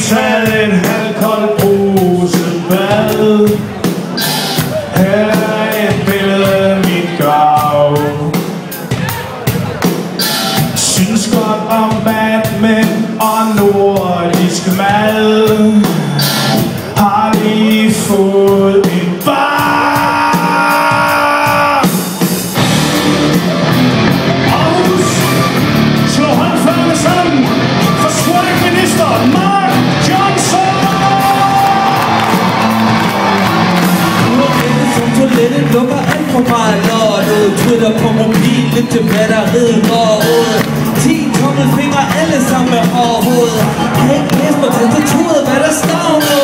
tage en halvkold brusebad. Her er et billede af mit grav. Synes godt om Batman og nordisk mad. Har lige fået en bar. Aarhus, slå håndfladerne sammen for swagminister Mark Johnson. Som toilettet lukker alt for meget lort ud. Twitter på mobilen til batteriet går ud. 10 tommelfingre alle sammen med overhovedet. Kan ikke læse på tastaturet hvad der står nu.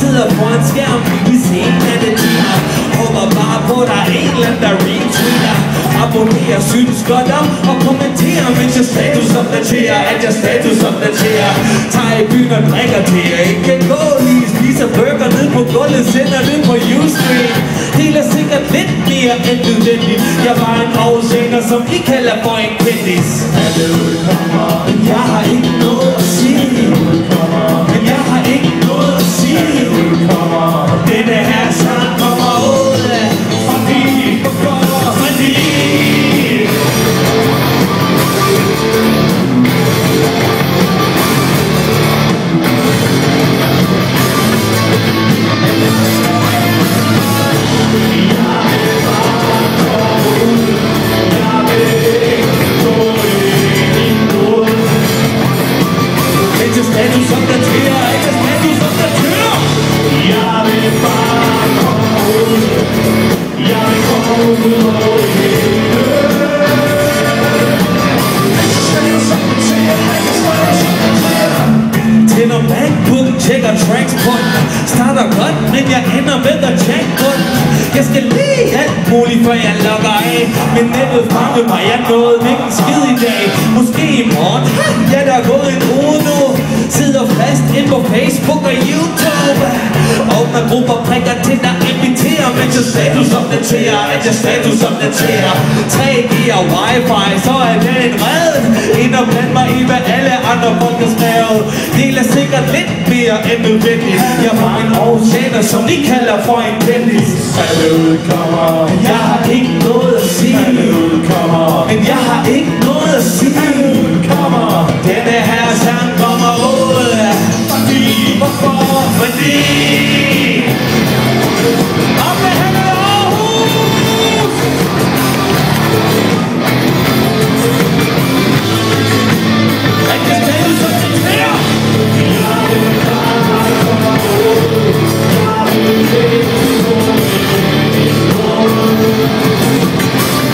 Sidder på en skærm, vi ser en af det timer. Håber bare på der er en eller anden der retweeter. Abonnerer, synes godt om og kommenterer. Mens jeg statusopdaterer, at jeg statusopdaterer. Tager i byen og drikker til jeg ikke kan gå lige. Spiser burger ned på gulvet, sender det på Ustream. Deler sikkert lidt mere end nødvendigt. Jeg var en oversætter, som I kalder for en kendis. Men jeg har ikke noget at sige. Men jeg har ikke noget at sige. Denne her sang kommer ud af fordi tænder MacBook, tjekker tracks på den. Starter godt, men jeg ender med at tjekke på den. Jeg skal lige alt muligt, før jeg logger af. Men nettet fangede mig, jeg nåede ikke en skid i dag. Måske i morgen, ja der er gået en uge nu. Sidder fast ind på Facebook og YouTube. Åbner grupper, prikker til der inviterer. Mens jeg statusopdaterer, at jeg statusopdaterer. 3G og wifi, så er det en red. Ind og blande mig i hvad alle andre folk har skrevet. Deler sikkert lidt mere end nødvendigt. Jeg var en oversætter, som de kalder for en kendis. Salut kommer. Jeg har ikke noget at sige. Salut kommer. Men jeg har ikke noget at sige. Salut kommer. Denne her sang kommer ud af Fordi. hvorfor? Fordi op med hænderne Aarhus! Rigtig status som det her!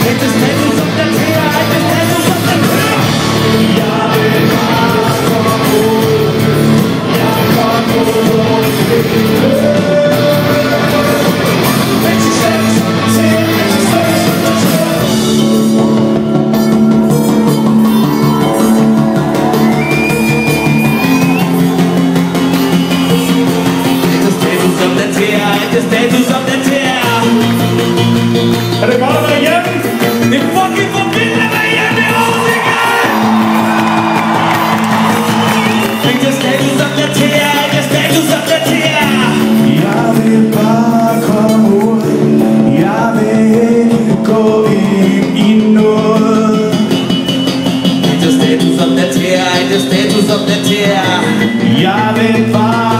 Rigtig status som det her! Rigtig status som det her! Jeg vil bare komme ud. Jeg vil komme ud. Er det godt at være hjemme? Det er fucking for vildt at være hjemme i Aarhus igen! Fik jeg statusopdaterer, jeg statusopdaterer! Jeg vil bare komme ud. Jeg vil ikke gå ind i noget. Fik jeg statusopdaterer, jeg statusopdaterer! Jeg vil bare